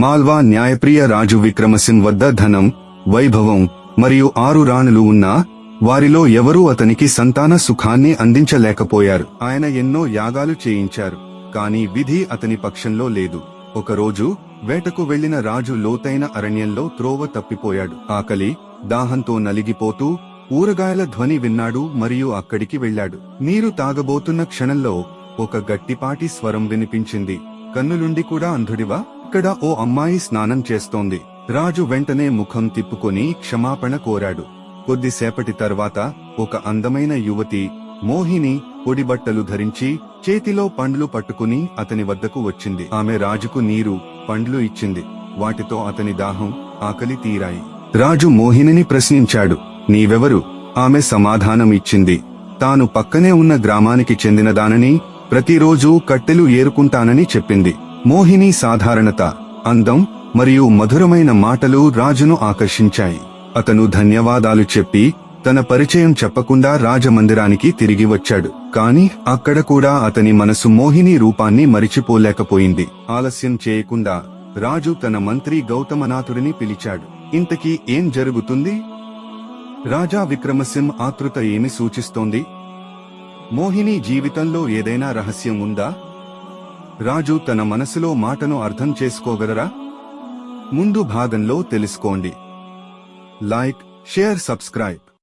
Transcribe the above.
మాల్వా న్యాయప్రియ రాజు విక్రమసింహ్ వద్ద ధనం, వైభవం మరియు 6 రాణులు ఉన్నా వారిలో ఎవరూ అతనికి సంతాన సుఖాన్ని అందించలేకపోయారు. ఆయన ఎన్నో యాగాలు చేయించారు, కాని విధి అతని పక్షంలో లేదు. ఒకరోజు వేటకు వెళ్లిన రాజు లోతైన అరణ్యంలో త్రోవ తప్పిపోయాడు. ఆకలి, దాహంతో నలిగిపోతూ ఊరగాయల ధ్వని విన్నాడు మరియు అక్కడికి వెళ్లాడు. నీరు తాగబోతున్న క్షణంలో ఒక గట్టిపాటి స్వరం వినిపించింది. కన్నులుండి కూడా అంధుడివా? ఇక్కడ ఓ అమ్మాయి స్నానం చేస్తోంది. రాజు వెంటనే ముఖం తిప్పుకొని క్షమాపణ కోరాడు. కొద్దిసేపటి తర్వాత ఒక అందమైన యువతి మోహిని పొడిబట్టలు ధరించి చేతిలో పండ్లు పట్టుకుని అతని వద్దకు వచ్చింది. ఆమె రాజుకు నీరు, పండ్లు ఇచ్చింది. వాటితో అతని దాహం, ఆకలి తీరాయి. రాజు మోహినిని ప్రశ్నించాడు, నీవెవరు? ఆమె సమాధానం ఇచ్చింది, తాను పక్కనే ఉన్న గ్రామానికి చెందినదానని, ప్రతిరోజూ కట్టెలు ఏరుకుంటానని చెప్పింది. మోహిని సాధారణత, అందం మరియు మధురమైన మాటలు రాజును ఆకర్షించాయి. అతను ధన్యవాదాలు చెప్పి తన పరిచయం చెప్పకుండా రాజమందిరానికి తిరిగి వచ్చాడు. కాని అక్కడ కూడా అతని మనసు మోహిని రూపాన్ని మరిచిపోలేకపోయింది. ఆలస్యం చేయకుండా రాజు తన మంత్రి గౌతమనాథుడిని పిలిచాడు. ఇంతకీ ఏం జరుగుతుంది? రాజా విక్రమసింహ్ ఆతృత ఏమి సూచిస్తోంది? మోహిని జీవితంలో ఏదైనా రహస్యం ఉందా? రాజు తన మనసులో మాటను అర్థం చేసుకోగలరా? ముందు భాగంలో తెలుసుకోండి. Like, share, subscribe.